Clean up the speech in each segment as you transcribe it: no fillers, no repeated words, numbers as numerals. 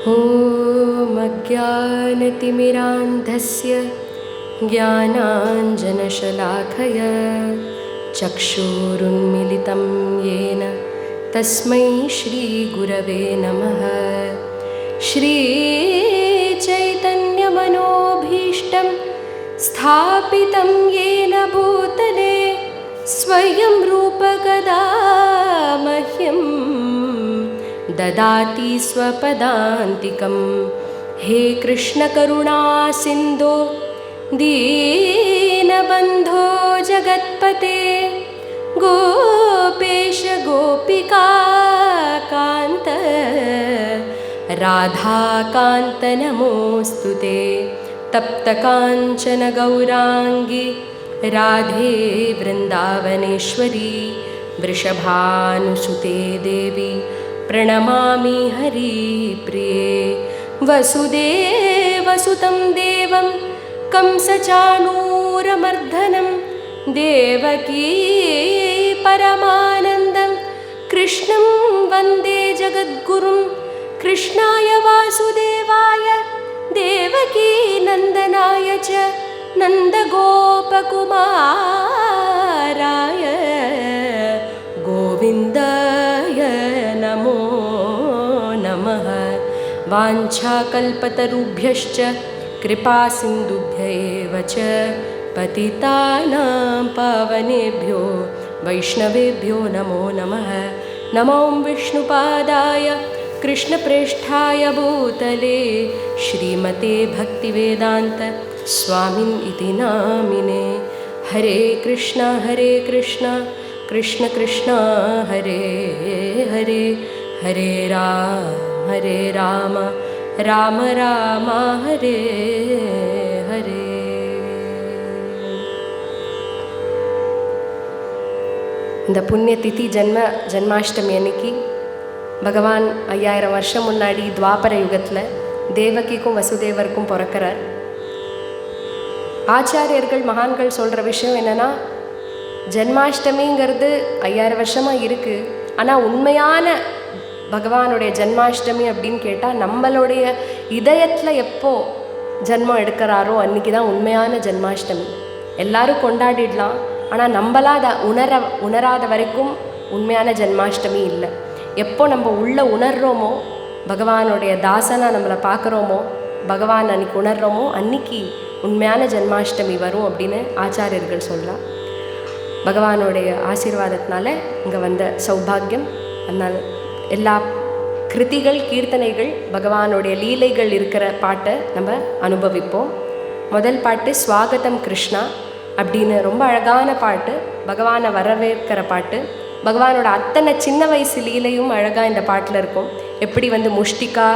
ॐ अज्ञानतिमिरान्धस्य ज्ञानाञ्जनशलाखया चक्षुरुन्मीलितं येन तस्मै श्रीगुरवे नमः। श्रीचैतन्यमनोभीष्टं स्थापितं येन भूतले स्वयं रूपकदा मह्यं ददाति स्वपदान्तिकं। हे कृष्णकरुणा सिन्धो दीनबन्धो जगत्पते गोपेश गोपिकान्त राधाकान्त नमोऽस्तुते। तप्तकाञ्चन गौराङ्गी राधे वृन्दावनेश्वरी वृषभानुसुते देवी प्रणमामि हरिप्रिये। वसुदेवसुतं देवं कंसचाणूरमर्दनं देवकी परमानन्दं कृष्णं वन्दे जगद्गुरुं। कृष्णाय वासुदेवाय देवकी नन्दनाय च नन्दगोपकुमाराय गोविन्दाय नमो नमः। वाञ्छाकल्पतरुभ्यश्च कृपासिन्धुभ्य एव च पतितानां पावनेभ्यो वैष्णवेभ्यो नमो नमः। नमो विष्णुपादाय कृष्णप्रेष्ठाय भूतले श्रीमते भक्तिवेदान्त स्वामिन् इति नामिने। हरे कृष्ण कृष्ण कृष्ण हरे हरे, हरे राम राम राम हरे हरे। இந்த புண்ணிய திதி ஜன்மாஷ்டமி அன்னைக்கு பகவான் 5000 வருஷம் முன்னாடி துவாபர யுகத்தில் தேவகிக்கும் வசுதேவருக்கும் பிறக்கிறார். ஆச்சாரியர்கள் மகான்கள் சொல்கிற விஷயம் என்னென்னா, ஜன்மாஷ்டமிங்கிறது 5000 வருஷமாக இருக்குது. ஆனால் உண்மையான பகவானுடைய ஜன்மாஷ்டமி அப்படின்னு கேட்டால் நம்மளுடைய இதயத்தில் எப்போ ஜன்மம் எடுக்கிறாரோ அன்றைக்கி தான் உண்மையான ஜன்மாஷ்டமி. எல்லாரும் கொண்டாடிடலாம், ஆனால் நம்மளாத உணராத வரைக்கும் உண்மையான ஜன்மாஷ்டமி இல்லை. எப்போ நம்ம உள்ளே உணர்கிறோமோ, பகவானுடைய தாசனாக நம்மளை பார்க்குறோமோ, பகவான் அன்றைக்கி உணர்கிறோமோ, அன்றைக்கி உண்மையான ஜன்மாஷ்டமி வரும் அப்படின்னு ஆச்சாரியர்கள் சொல்லலாம். பகவானுடைய ஆசீர்வாதத்தினால இங்கே வந்த சௌபாகியம். அதனால் எல்லா கிருதிகள் கீர்த்தனைகள் பகவானுடைய லீலைகள் இருக்கிற பாட்டை நம்ம அனுபவிப்போம். முதல் பாட்டு ஸ்வாகதம் கிருஷ்ணா அப்படின்னு ரொம்ப அழகான பாட்டு, பகவானை வரவேற்கிற பாட்டு. பகவானோட அத்தனை சின்ன வயசு லீலையும் அழகாக இந்த பாட்டில் இருக்கும். எப்படி முஷ்டிகா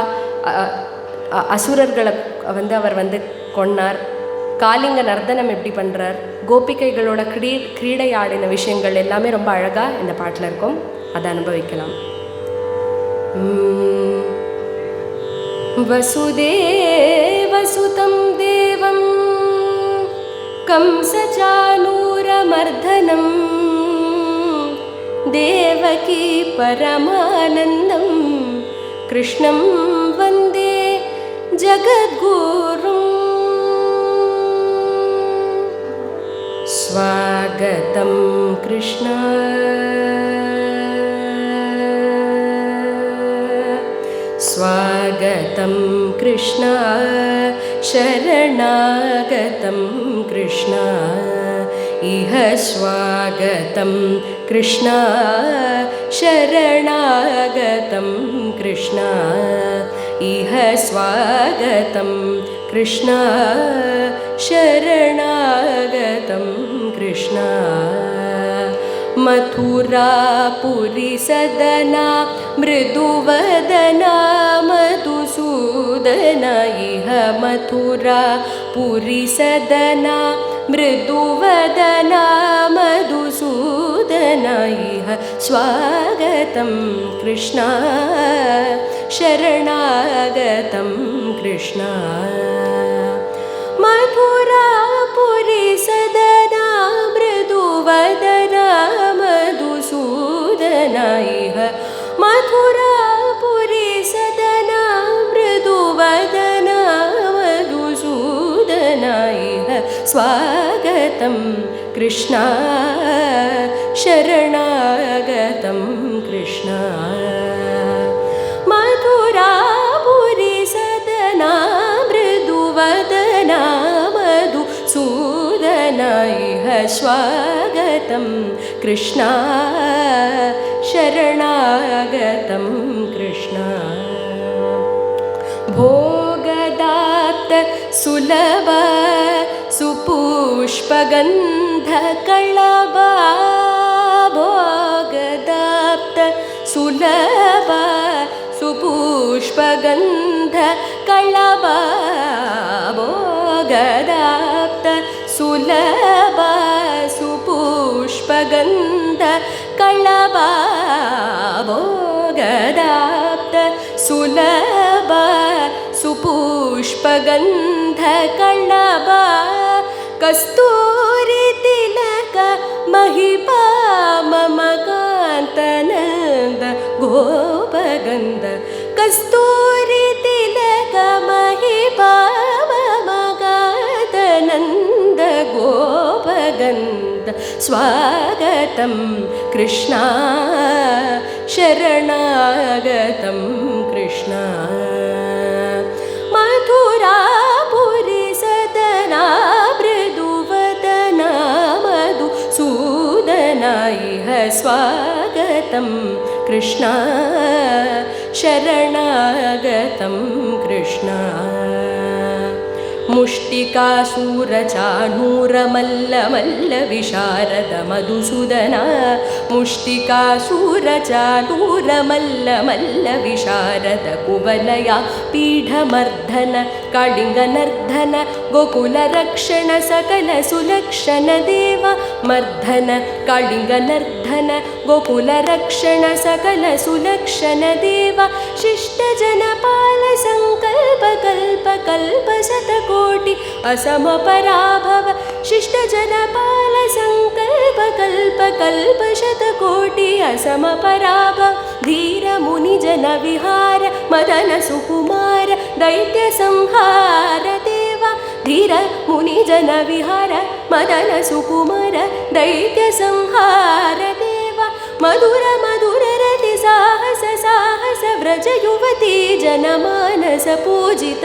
அசுரர்களை அவர் கொன்னார், காளிங்க நர்த்தனம் எப்படி பண்ணுறார், கோபிகைகளோட கிரீடை ஆடின விஷயங்கள் எல்லாமே ரொம்ப அழகாக இந்த பாட்டில் இருக்கும். அதை அனுபவிக்கலாம். வசுதேவசுதம் தேவம் कंसचाणूरमर्दनं देवकी परमानन्दं कृष्णं वन्दे जगद्गुरुं। स्वागतं कृष्ण स्वागतं कृष्ण शरणागतं कृष्ण इह स्वागतं कृष्ण शरणागतं कृष्ण इह स्वागतं कृष्ण शरणागतं कृष्ण। मथुरापुरी सदना मृदुवदना मधुसूदना इह मथुरापुरी सदना मृदुवदना मधुसूदना इह स्वागतं कृष्ण शरणागतं कृष्ण। मथुरापुरी सदना मृदुवदना मधुसूदना इह मथुरापुरी सदना मृदु स्वागतं कृष्ण शरणागतं कृष्ण मधुरापुरी सदना मृदुवदना मधुसूदना इह स्वागतं कृष्ण शरणागतं कृष्ण भोगदात सुलभ सुपुष्पगन्धकळभा भोगदात सुलभ सुपुष्पगन्धकळभा भोगदात सुलभ सुपुष्पगन्धकळभा भोगदात सुलभ सुपुष्पगन्धकळभा कस्तूरी तिलक महिपा मम कान्तनन्द गोपगन्ध कस्तूरी तिलक महिपा मम कान्तनन्द गोपगन्ध स्वागतं कृष्ण शरणागतं कृष्ण मधुरापुरी सदना मृदुवदना मधुसूदना इह स्वागतं कृष्ण शरणागतं कृष्ण मुष्टिकाशूरचाणूरमल्लमल्लविशारद मधुसूदना मुष्टिकाशूरचाणूरमल्लमल्लविशारद कुवलया पीठमर्धन कालिङ्गनर्धन गोकुलरक्षण सकलसुलक्षण देव मर्धन कालिङ्गनर्धन गोकुलरक्षण सकलसुलक्षण देव शिष्टजनपाल सङ्कल्प कल्प कल्प शतकोटि असमपराभव शिष्टजनपाल सङ्कल्प कल्प कल्प शतकोटि असमपराभव धीर मुनिजन विहार मदन सुकुमार दैत्य संहार देवा धीर मुनिजन विहार मदन सुकुमार दैत्य संहार देवा मधुर मधुर रति साहस साहस व्रज युवती जनमानस पूजित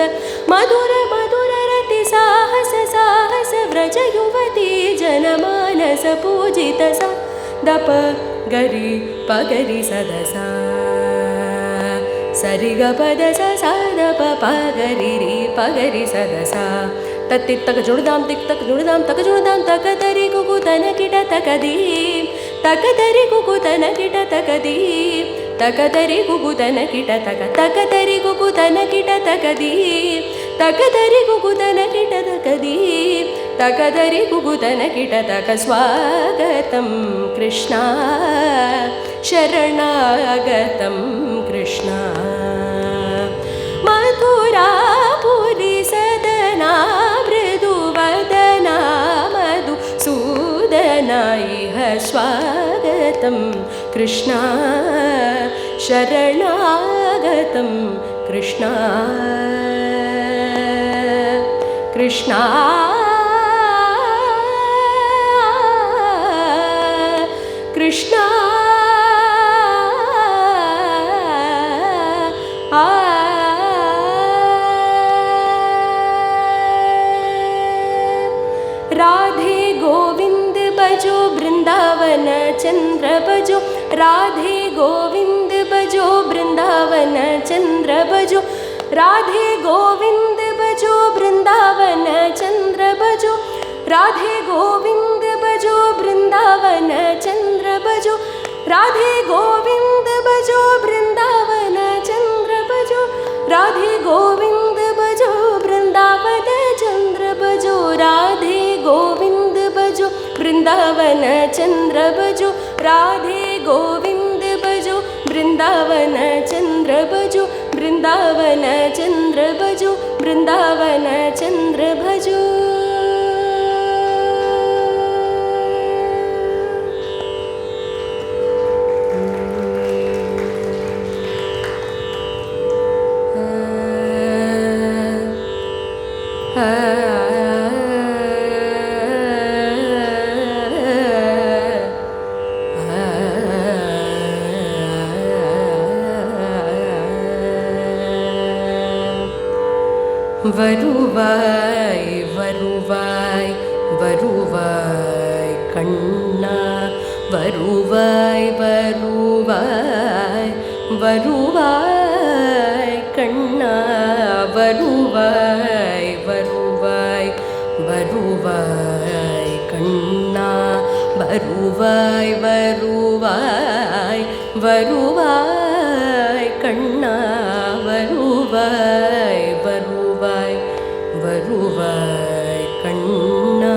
मधुर मधुर रति साहस साहस व्रज युवती जनमानस पूजित सा दप गरि पगरि सदसा सरि ग पद सा दप पगरि रि पगरि सदसा तत्तिक तक जुड़दाम तिक तक जुड़दाम तक जुड़दाम तक तरी कुकु तन किट तक दीप तक तरी कुकु तन किट तक दीप तक तरी कुकु तन किट तक तक तरी कुकु तन किट तक दीप तक तरी कुकु तन किट तक दीप तक तरी कुकु तन किट तक स्वागतं कृष्ण शरणागतं कृष्ण मधुरापुरी सदना मृदुवदना मधुसूदना इह स्वागतं कृष्ण शरणागतं कृष्ण कृष्ण कृष्ण राधे गोविंद बजो वृंदावन चंद्र बजो राधे गोविंद बजो वृंदावन चंद्र बजो राधे गोविंद बजो वृंदावन चंद्र बजो राधे गोविंद बजो वृंदावन चंद्र बजो राधे गोविंद बजो वृंदावन चंद्र बजो राधे गोविंद बजो वृंदावन चंद्र बजो राधे गोविंद बजो वृंदावन चंद्र बजो राधे गोविंद बजो वृंदावन चंद्र बजो वृंदावन चंद्र बजो वृंदावन चंद्र भजो வருவாய் வருவாய் வருவாய் கண்ணா வருவாய் வருவாய் வருவாய் கண்ணா வருவாய் வருவாய் வருவாய் கண்ணா வருவாய் வருவாய் வருவாய் கண்ணா வருவாய் வருவாய் வருவாய் கண்ணா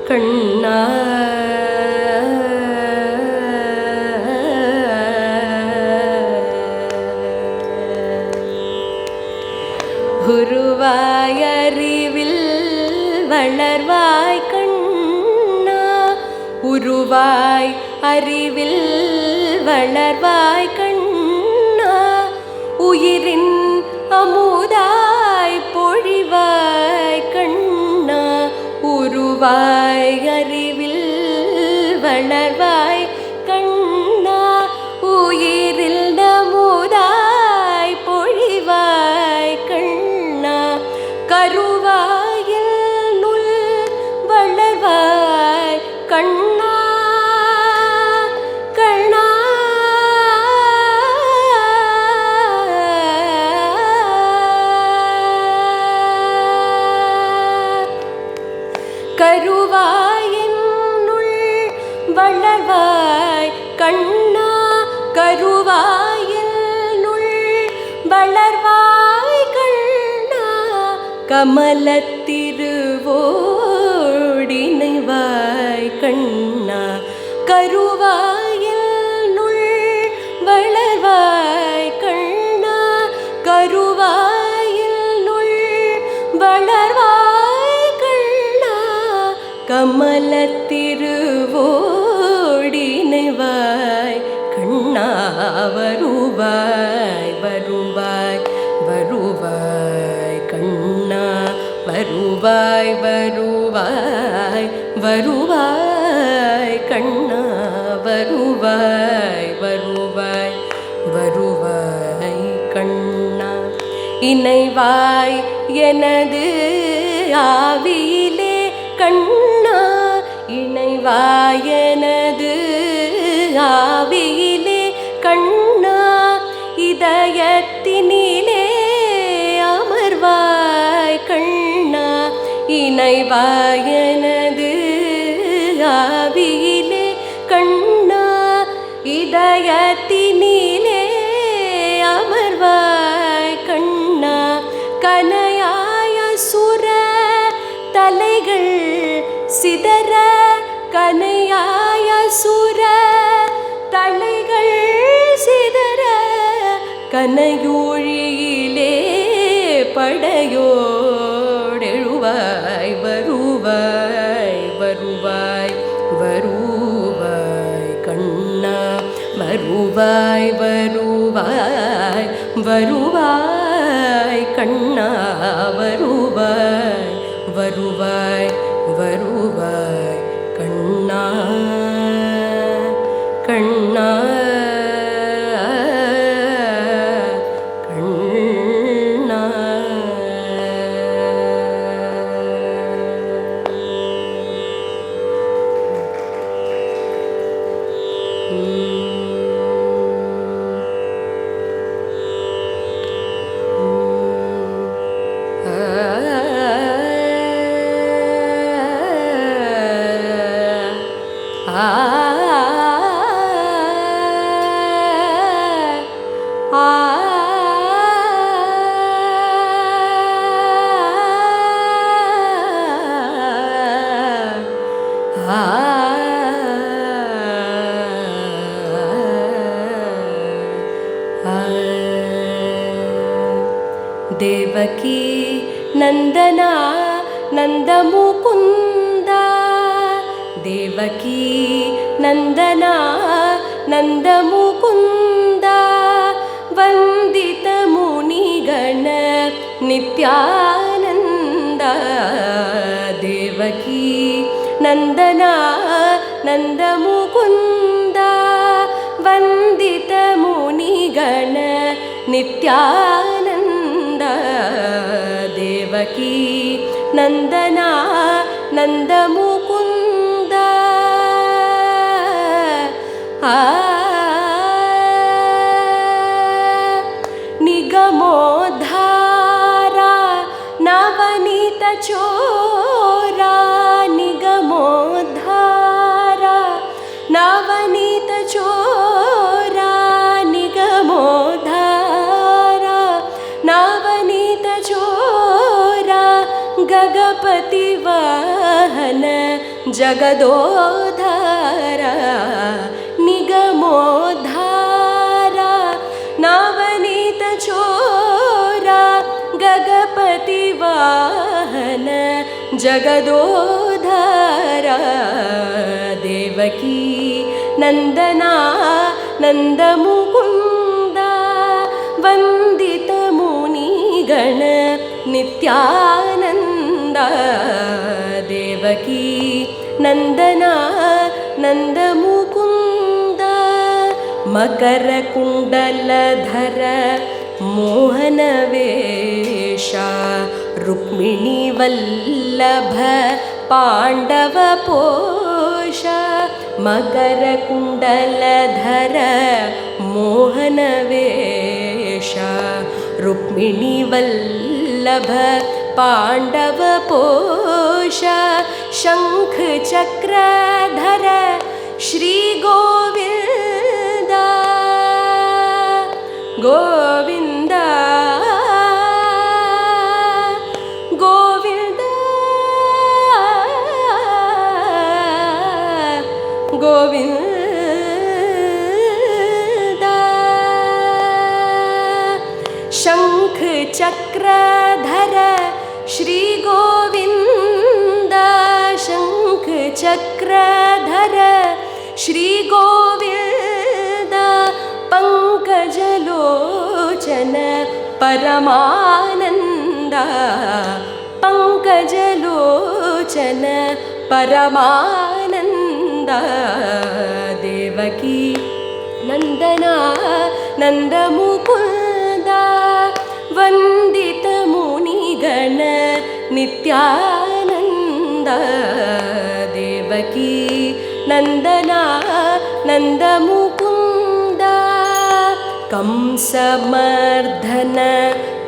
கண்ணா உருவாய் அறிவில் வளர்வாய் கண்ணா உருவாய் அறிவில் வளர்வாய் கண்ணா உயிரின் அமுதாய் பொழிவாய் கண்ணா உருவாய் அறிவில் வளர்வாய் கண்ணா உயிரில் அமுதாய் பொழிவாய் கண்ணா கருவாயில் நுள் வளர்வாய் கண்ணா கண்ணா கருவாயினுள் வளர்வாய் கண்ணா கருவாயினுள் வளர்வாய் கண்ணா கமலத்திருவோடினைவாய் கண்ணா கருவாயினுள் வளர்வாய் கண்ணா கருவாயினுள் வளர்வாய் கண்ணா கமலத்திருவோடினைவாய் கண்ணா வருவாய் வருவாய் வருவாய் கண்ணா வருவாய் வருவாய் வருவாய் கண்ணா வருவாய் வருவாய் வருவாய் கண்ணா இணைவாய் எனது ஆவியிலே கண்ணா இணைவாய் எனது ஆவியிலே கண்ணா இதயத்தினிலே அமர்வாய் கண்ணா இணைவாய் எனது ஆவியிலே கண்ணா இதயத்தினிலே அமர்வாய் கண்ணா கனையாய சுர தலைகள் சிதற கனையாய சுர தலைகள் சிதற கனையூழியிலே படையோடெழுவாய் வருவாய் வருவாய் வருவாய் கண்ணா வருவாய் வருவாய் வருவாய் கண்ணா வருவாய் வருவாய் வருவாய் கண்ணா கண்ணா கண்ணா देवकी नंदना नंदमुकुंद देवकी नंदना नंदमुकुंद वंदित मुनिगण नित्यानंद देवकी नंदना नंदमुकुंद वंदित मुनिगण नित्यानंद ದೇವಕೀ ನಂದನ ನಂದ ಮುಕುಂದ ನಿಗಮೋದ್ಧಾರ ನವನೀತ ಚೋರ ನಿಗಮೋದ್ಧಾರ ನವನೀತ ಚೋರ ನಿಗಮೋದ್ಧಾರ ನವನೀತ ಚೋರ ಗಗಪತಿ ವಾಹನ ಜಗದೋದ್ಧಾರ ನಿಗಮೋದ್ಧಾರ ನವನೀತ ಚೋರ ಗಗಪತಿ ವಾಹನ ಜಗದೋದ್ಧಾರ ದೇವಕೀ ನಂದನ ನಂದ ಮುಕುಂದ ವಂದಿತ ಮುನಿಗಣ ನಿತ್ಯಾನಂದ ದೇವಕೀ ನಂದನ ನಂದ ಮುಕುಂದ ಮಕರ ಕುಂಡಲಧರ ಮೋಹನ ವೇಷ ರುಕ್ಮಿಣಿ ವಲ್ಲಭ ಪಾಂಡವ ಪೋಷ ಮಕರ ಕುಂಡಲಧರ ಮೋಹನ ವೇಷ ರುಕ್ಮಿಣಿ ವಲ್ಲಭ ಪಾಂಡವ ಪೋಷ ಶಂಖ ಚಕ್ರಧರ ಶ್ರೀ ಗೋವಿಂದ ಗೋವಿಂದ ಗೋವಿಂದ ಗೋವಿಂದ ಶಂಖ ಚಕ್ರಧರ ಶ್ರೀ ಗೋವಿಂದ ಶಂಖ ಚಕ್ರಧರ ಶ್ರೀ ಗೋವಿಂದ ಪಂಕಜಲೋಚನ ಪರಮಾನಂದ ಪಂಕಜಲೋಚನ ಪರಮಾನಂದ ದೇವಕೀ ನಂದನ ನಂದ ಮುಕುಂದ ವಂದಿತ ಮುನಿಗಣ ನಿತ್ಯಾನಂದ ದೇವಕೀ ನಂದನ ನಂದ ಮುಕುಂದ ಕಂಸಮರ್ಧನ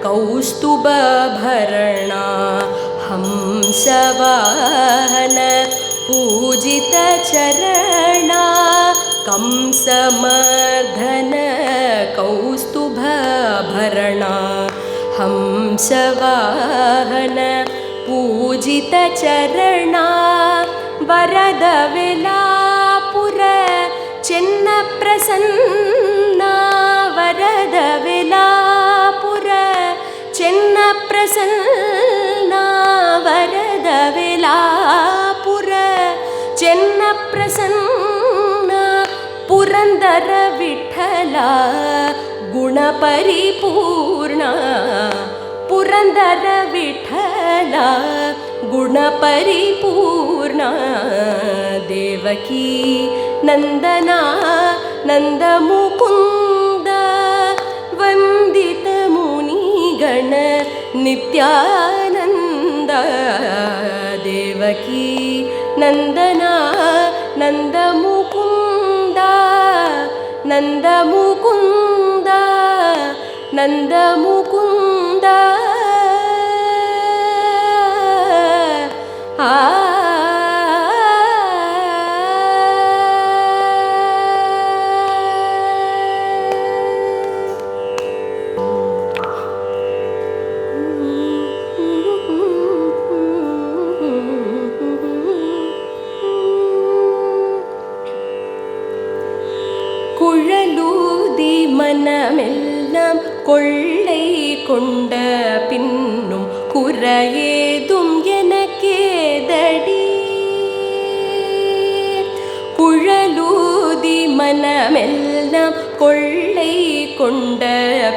ಕೌಸ್ತುಭಭರಣ ಹಂಸವಾಹನ ಪೂಜಿತ ಚರಣ ಕಂಸಮರ್ಧನ ಕೌಸ್ತುಭಭರಣ ಹಂಸವಾಹನ ಪೂಜಿತ ಚರಣ ವರದ ವೆಲಾಪುರ ಚೆನ್ನ ಪ್ರಸನ್ನ ವರದ ವೆಲಾಪುರ ಚೆನ್ನ ಪ್ರಸನ್ನ ವರದ ವೆಲಾಪುರ ಚೆನ್ನ ಪ್ರಸನ್ನ ಪುರಂದರ ವಿಠಲ ಗುಣ ಪರಿಪೂರ್ಣ ಪುರಂದರ ವಿಠಲ ಗುಣ ಪರಿಪೂರ್ಣ ದೇವಕೀ ನಂದನ ನಂದ ಮುಕುಂದ ವಂದಿತ ಮುನಿಗಣ ನಿತ್ಯಾನಂದ ದೇವಕೀ ನಂದನ ನಂದ ಮುಕುಂದ ನಂದ ಮುಕುಂದ ನಂದ ಮುಕುಂದ ಆ குழலூதி மனமெல்லாம் கொள்ளை கொண்ட பின்னும் குறையேதும் எனக்கேதடி குழலூதி மனமெல்லாம் கொள்ளை கொண்ட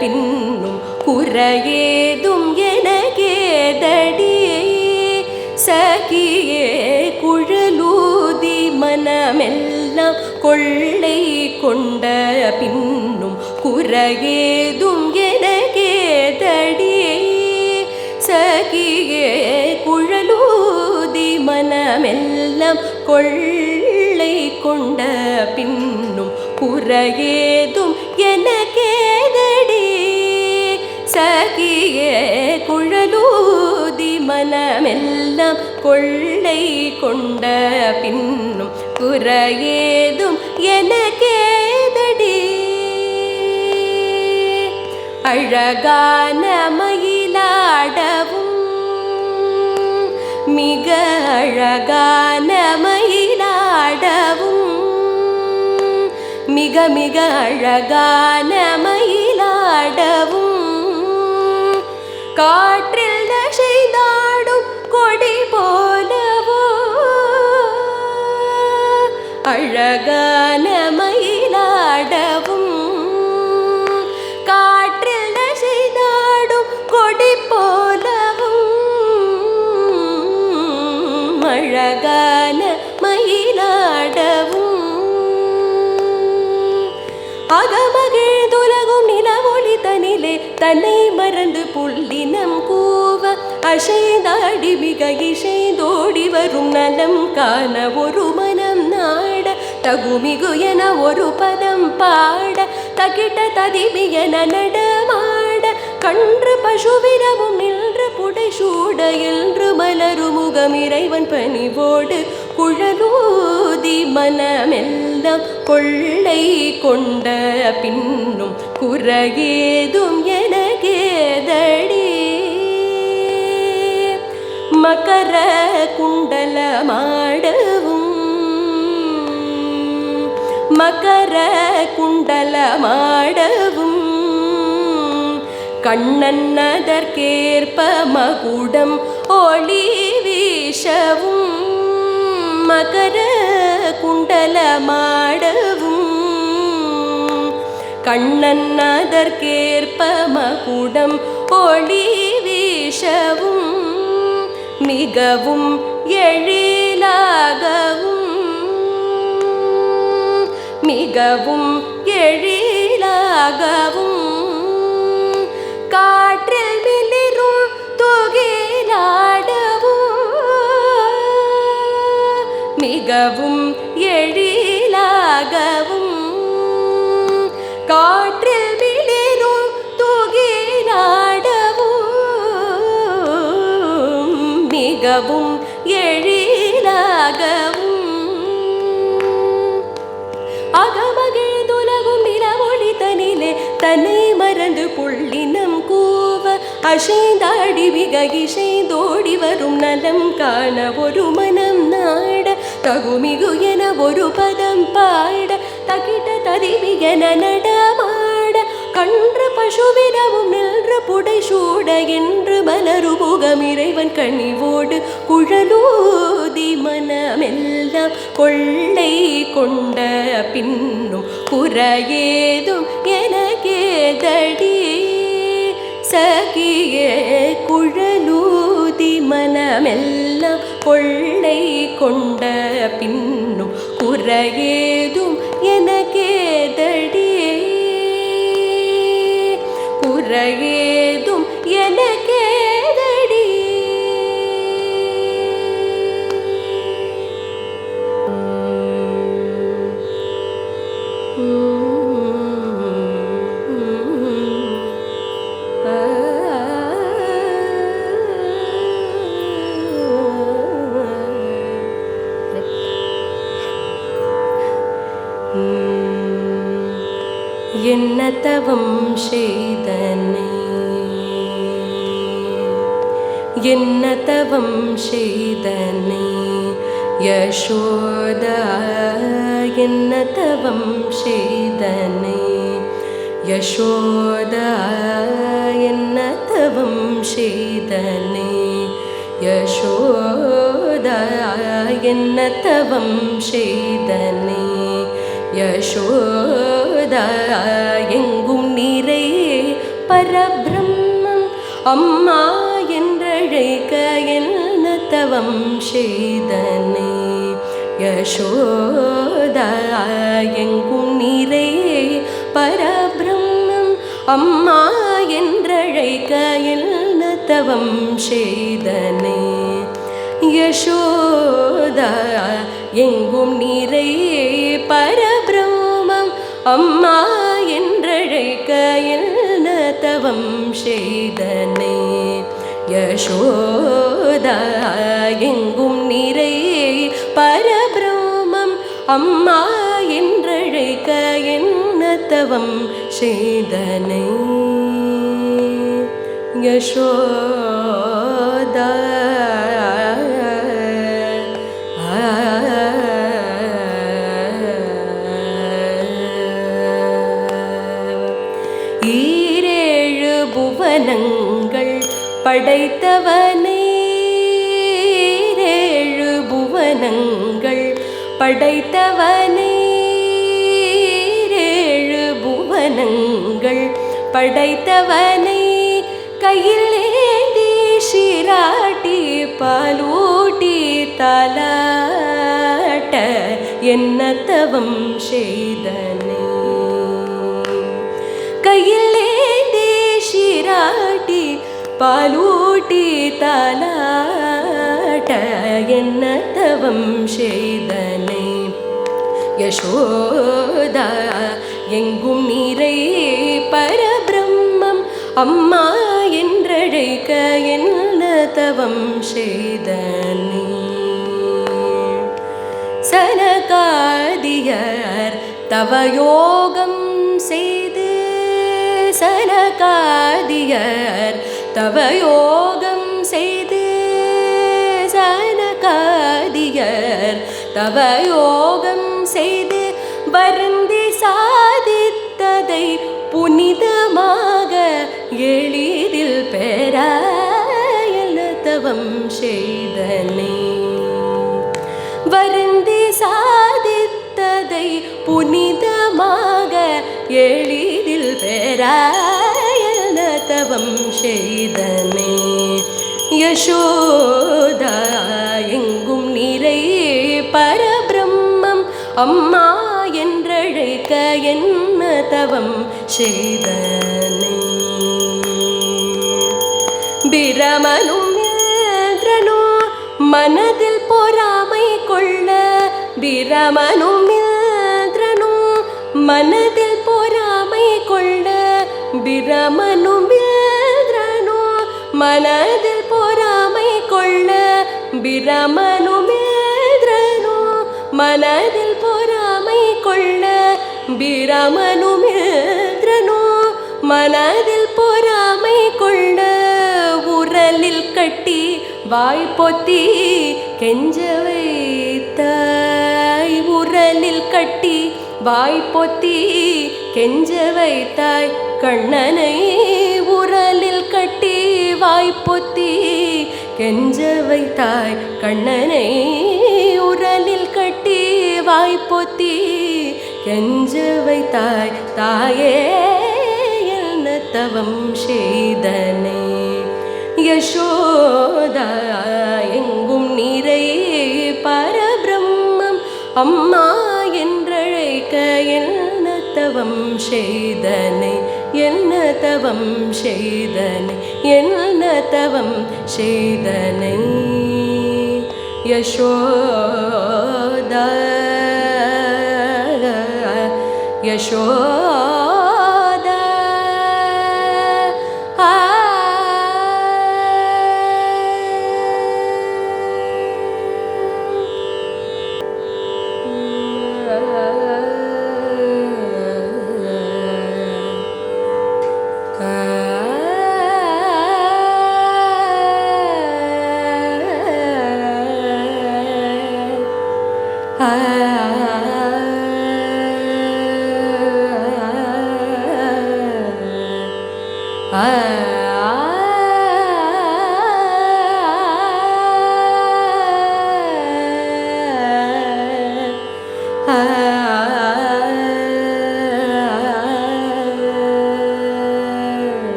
பின்னும் குறையேதும் எனக்கேதடி சகியே குழலூதி மனமெல்லாம் கொள்ளை கொண்ட பின்னும் குறையேதும் எனக்கேதடி சகியே மனமெல்லாம் கொள்ளை கொண்ட பின்னும் குறையேதும் எனக்கேதடி சகியே குழலூதி மனமெல்லாம் கொள்ளை கொண்ட பின்னும் குறையேதும் எனக்கேதடி அழகான மயிலாடவும் மிக அழகான மயிலாடவும் மிக மிக அழகான மயிலாடவும் காற்றில் தசைதாடும் கொடி போலவோ அழகான மயிலாடவும் காற்றில் தசைதாடும் கொடி போலவும் அழகான மயிலாடவும் அகமகிழ்ந்துலகும் நிலவொளி தனிலே தன்னை மறந்து புள்ளினம் கூவ அசைந்தாடி மிக இசைந்தோடி வரும் நலம் காண ஒரு மனம் நாட தகுமிகு என ஒரு பதம் பாட தகிட்ட ததிமி என நடமாட கன்று பசுவினமும் நின்று புடை சூட என்று மலரு முகம் இறைவன் பணிவோடு குழலூதி மனமெல்லாம் கொள்ளை கொண்ட பின்னும் குறையேதும் எனக்கேதடி மகர குண்டலமாடவும் மகர குண்டலமாடவும் கண்ணன் அதற்கேற்ப மகுடம் ஒளி வீசவும் மகர குண்டலமாடவும் கண்ணன் அதற்கேற்ப மகுடம் ஒளி வீசவும் மிகவும் எழிலாகவும் மிகவும் எழிலாகவும் காற்றில் மிளிரும் தொகிலாடவும் மிகவும் எழிலாகவும் காற்றில் மிளிரும் தொகிலாடவும் மிகவும் எழிலாகவும் அகமகிழ்ந்துலகும் நிலவொளி தனிலே தன்னை மறந்து புள்ளினம் கூவ அசைந்தாடி மிக இசைந்தோடி வரும் நலம் காண ஒரு மனம் நாட தகுமிகு என ஒரு பதம் பாட தகிட்ட ததிமி என நடமாட கன்று பசுவினமும் நின்று புடை சூட என்று மலரு முகம் இறைவன் கனிவோடு குழலூதி மனமெல்லாம் கொள்ளை கொண்ட பின்னும் குறையேதும் எனக்கேதடி சகியே குழலூதி மனமெல்லாம் கொள்ளை கொண்ட பின்னும் குறையேதும் எனக்கேதடி குறையேதும் எனக்கேதடி என்ன தவம் செய்தனை என்ன தவம் செய்தனை யசோதா என்ன தவம் செய்தனை யசோதா என்ன தவம் செய்தனை யசோதா என்ன தவம் செய்தனை யசோதா எங்கும் நிறை பரபிரம்மம் அம்மா என்றழைக்க என்ன தவம் செய்தனை யசோதா எங்கும் நிறை பரபிரம்மம் அம்மா என்றழைக்க என்ன தவம் செய்தனை யசோதா எங்கும் நிறை பரபிரம்மம் அம்மா என்றழைக்க என்ன தவம் செய்தனே. யசோதா எங்கும் நிறை பரபிரம்மம் அம்மா என்றழைக்க என்ன தவம் செய்தனே. யசோதா ஈரேழு புவனங்கள் படைத்தவனே. ஈரேழு புவனங்கள் படைத்தவனே. ஈரேழு புவனங்கள் படைத்தவனே. கையில் ஏந்தி சீராட்டி பாலூட்டி தாலாட்ட என்ன தவம் செய்தனே. கையில் ஏந்தி சீராட்டி பாலூட்டி தாலாட்ட என்ன தவம் செய்தனே. யசோதா எங்கும் நிறை பரபிரம்மம் அம்மா என்றழைக்க என்ன தவம் செய்தனே. சனகாதியர் தவயோகம் செய்து. சனகாதியர் தவயோகம் செய்து. சனகாதியர் தவயோகம் செய்து வருந்தி சாதித்ததை புனிதமாக எளிதில் பெற என்ன தவம் செய்தனே. வருந்தி சாதித்ததை புனிதமாக எளிதில் பெற என்ன தவம் செய்தனே. யசோதா எங்கும் நிறை பரபிரம்மம் அம்மா என்றழைக்க என்ன தவம் செய்தனே. பிரமனும் இந்திரனும் மனதில் பொறாமை கொள்ள. பிரமனும் இந்திரனும் மனதில் பொறாமை கொள்ள. பிரமனும் இந்திரனும் மனதில் பொறாமை கொள்ள. பிரமனும் இந்திரனும் மனதில் பொறாமை கொள்ள. பிரமனும் இந்திரனும் மனதில் பொறாமை கொள்ள. உரலில் கட்டி வாய்ப்பொத்தி கெஞ்ச வைத்தாய். உரலில் கட்டி வாய்ப்பொத்தி கெஞ்ச வைத்தாய் கண்ணனை. உரலில் கட்டி வாய்ப்பொத்தி கெஞ்ச வைத்தாய் கண்ணனை. உரலில் கட்டி வாய்ப்பொத்தி கெஞ்ச வைத்தாய் தாயே என்ன தவம் செய்தனே. யசோதா எங்கும் நிறை பரபிரம்மம் அம்மா என்றழைக்க என்ன தவம் செய்தனே. என்ன தவம் செய்தனே. என்ன தவம் செய்தனே. யசோதா யசோதா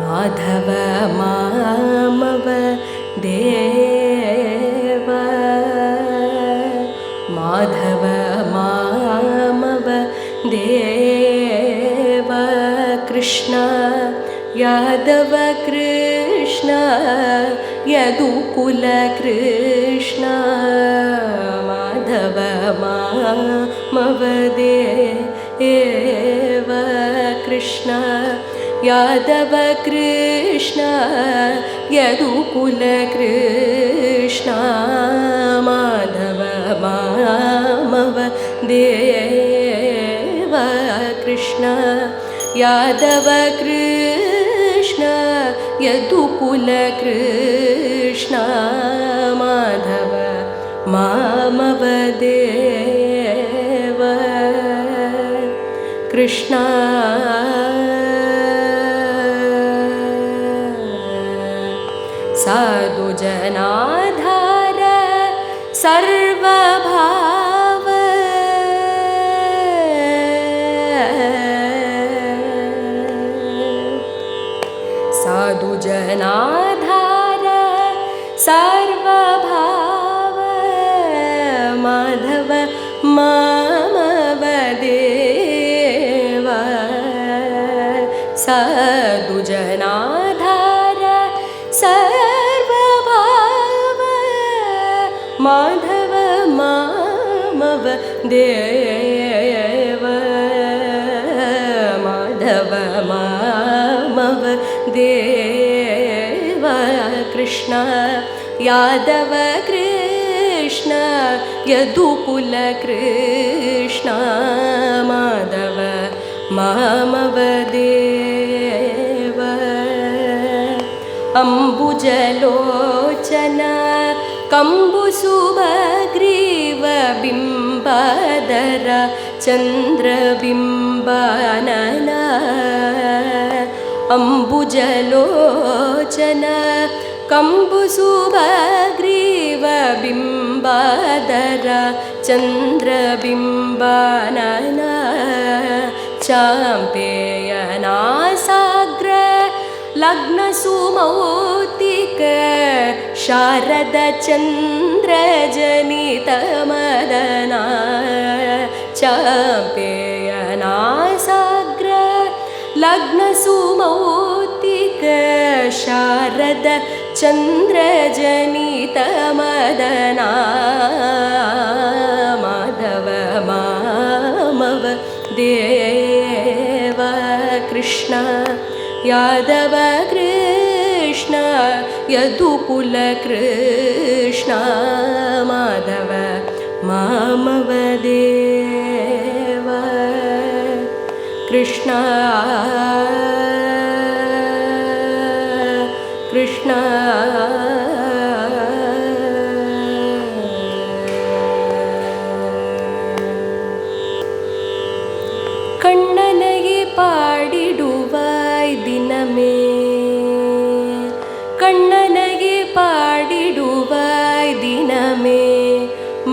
மாதவ மாமவ தேவ மாதவ மாமவ தேவ கிருஷ்ண யாதவ கிருஷ்ண कृष्ण यदुकुल कृष्ण माधव मामवदेव कृष्ण यादव कृष्ण यदुकुल कृष्ण माधव मामवदेव कृष्ण यादव कृष्ण यदुकुल कृष्ण माधव मामवदेव कृष्ण साधु जनाधार सर्वभाव साधु जनाधार सर्वभाव माधव मामवदेव साधु जनाधार सर्वभाव माधव मामवदेव माधव मामवदेव कृष्ण यादव कृष्ण यदुकुल कृष्ण माधव मामवदेव अम्बुजलोचन कंबुसुभग्रीव बिंबाधर चंद्रबिंबानन अम्बुजलोचन कंबुसुभग्रीव बिंबाधर चंद्रबिंबानन चाम्पेयनासाग्र लग्न सुमौक्तिक शारद चंद्र जनित मदना चाम्पेयनासाग्र लग्न सुमौक्तिक शारद चंद्र जनित मदना माधव मामवदेव कृष्ण यादव कृष्ण यदुकुल कृष्ण माधव मामवदेव कृष्ण कृष्ण कण्णनगे पाडिडुवाय दिनमे कण्णनगे पाडिडुवाय दिनमे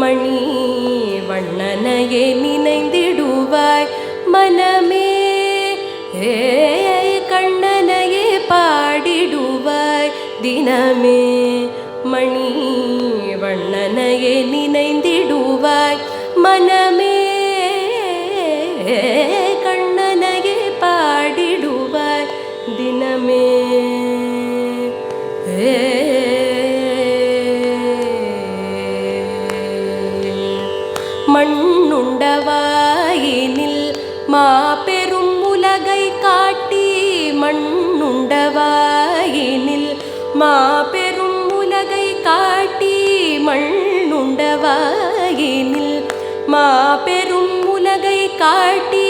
मणिवण्णनगे निनैंदिडुवाय मनमे कण्णनगे पाडिडुवाय दिनमे मणिवण्णनगे निनैंदिडुवाय मनमे कण्णनगे पाडिडुवाय दिनमे மண்ணுண்டவாயினில் மாபெரும் உலகை காட்டி மண்ணுண்டவாயினில் மாபெரும் உலகை காட்டி மண்ணுண்டவாயினில் மாபெரும் உலகை காட்டி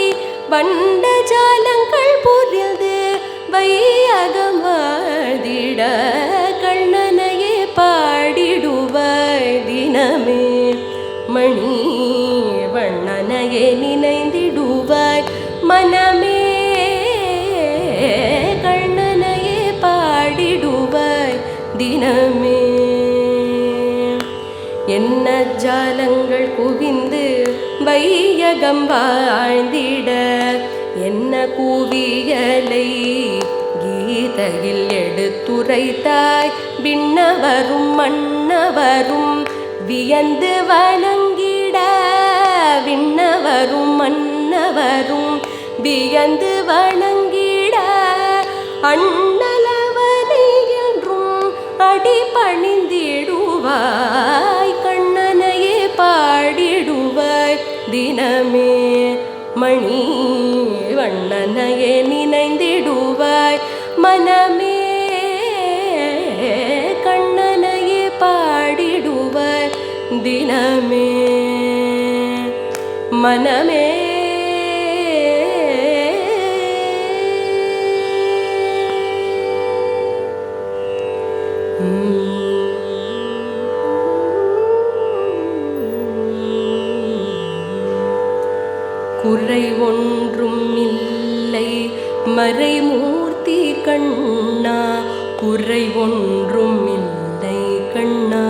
வண்ட ஜாலங்கள் புரிந்து வையகம் வாழ்ந்திட கண்ணனையே பாடிடுவாய் தினமே மணி வண்ணனையே நினைந்திடுவாய் மனமே கண்ணனையே பாடிடுவாய் தினமே என்ன ஜாலங்கள் குவிந்து வையகம் வாழ்ந்திட என்ன கூவியலை கீதையில் எடுத்துரைத்தாய் விண்ணவரும் மன்னவரும் வியந்து வணங்கிட விண்ணவரும் மன்னவரும் வியந்து வணங்கிட அண்ணலவனை என்று அடி பணிந்திடுவாய் கண்ணனையே பாடிடுவாய் தினமே மணி வண்ணனையே நினைந்திடுவாய் மனமே கண்ணனையே பாடிடுவாய் தினமே மனமே குறை ஒன்றும் இல்லை மறைமூர்த்தி கண்ணா குறை ஒன்றும் இல்லை கண்ணா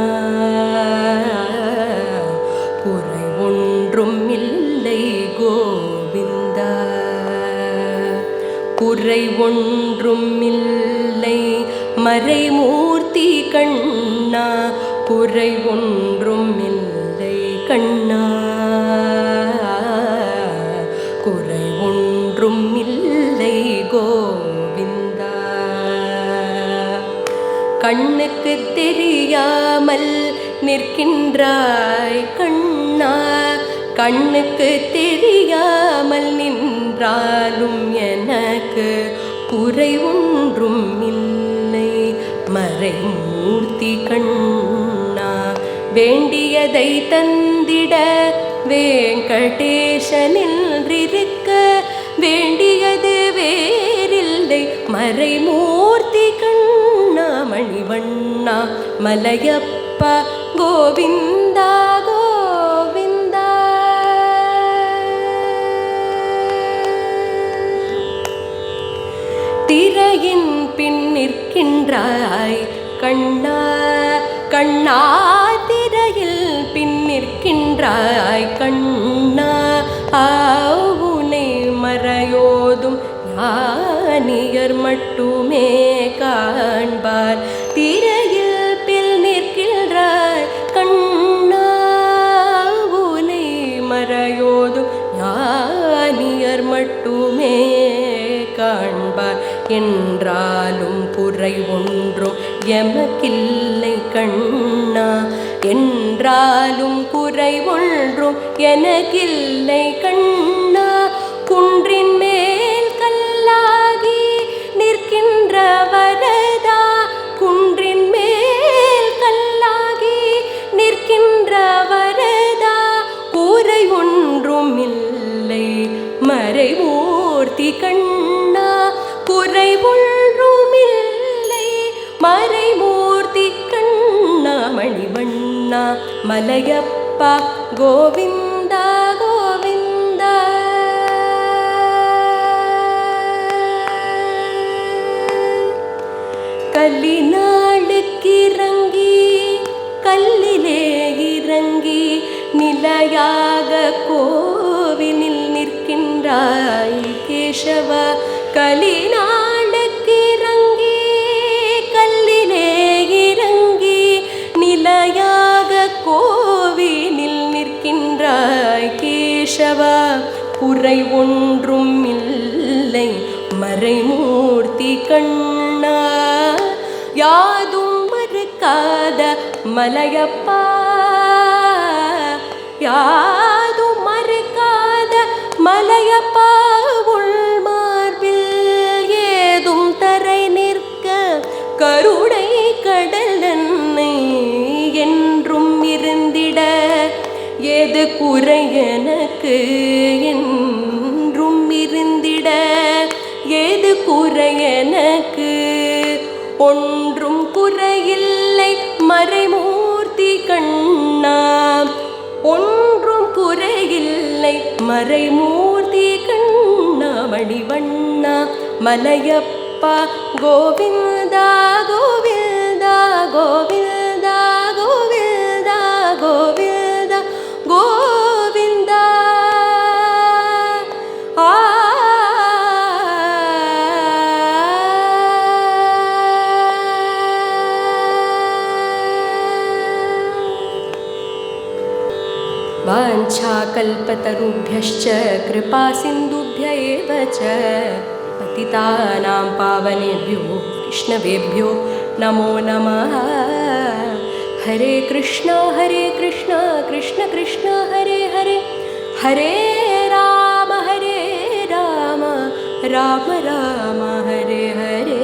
குறை ஒன்றும் இல்லை கோவிந்தா குறை ஒன்றும் இல்லை மறைமூர்த்தி கண்ணா குறை ஒன்றும் இல்லை கண்ணா குறை ஒன்றும் இல்லை கோவிந்தா கண்ணுக்கு தெரியாமல் நிற்கின்றாய் கண்ணா கண்ணுக்கு தெரியாமல் நின்றாலும் எனக்கு குறை ஒன்றும் இல்லை மறைமூர்த்தி கண்ணா வேண்டியதை தந்திட வெங்கடேசனில் இருக்க வேண்டியது வேறில்லை மறைமூர்த்தி கண்ணா மணிவண்ணா மலையப்பா கோவிந்தா கோவிந்தா திரையின் பின் நிற்கின்றாய் கண்ணா கண்ணா திரையில் பின் நிற்கின்றாய் கண்ணா உனை மறையோதும் ஞானியர் மட்டுமே காண்பார் திரையில் பின் நிற்கின்றாய் கண்ணா உனை மறையோதும் ஞானியர் மட்டுமே காண்பார் என்றாலும் குறை ஒன்றும் எமக்கில்லை கண்ணா என்றாலும் குறை ஒன்றும் எனக்கில்லை கண்ணா குன்றின் மேல் கல்லாகி நிற்கின்ற வரதா குன்றின் மேல் கல்லாகி நிற்கின்ற வரதா குறை ஒன்றும் இல்லை மறைமூர்த்தி கண்ணா குறை ஒன்றும் இல்லை மறைமூர்த்தி கண்ணா மணிவண்ணா மலையப்பா கோவிந்தா கோவிந்தா கல்லினாளுக்கிறங்கி கல்லிலே இறங்கி நிலையாக கோவிலில் நிற்கின்றாய் கேசவா கலினாளுக்கிறங்கி கல்லிலே இறங்கி நிலையாக கோவிலில் நிற்கின்றாய் கேசவா குறை ஒன்றும் இல்லை மறைமூர்த்தி கண்ணா யாதும் மறுக்காத மலையப்பா யாதும் மறுக்காத மலையப்பா உள் மார்பில் ஏதும் தரை நிற்க கருணை கடல் என்னை என்றும் இருந்திட ஏது குறை எனக்கு என்றும் இருந்திட ஏது குறை எனக்கு ஒன்றும் குறையில்லை மறைமூர்த்தி கண்ணா ஒன்றும் குறையில்லை மறைமூர்த்தி கண்ணா மணிவண்ணா மலையப்பா கோவிந்தா கோவிந்தா கோவிந்தா கோவிந்தா கோவிந்தா கோவிந்தா वाञ्छाकल्पतरुभ्यश्च कृपासिन्धुभ्य एव च पतितानां पावनेभ्यो विष्णवेभ्यो நமோ நமः. ஹரே கிருஷ்ணா கிருஷ்ண கிருஷ்ண ஹரே ஹரே, ஹரே ராம ராம ராம ஹரே ஹரே.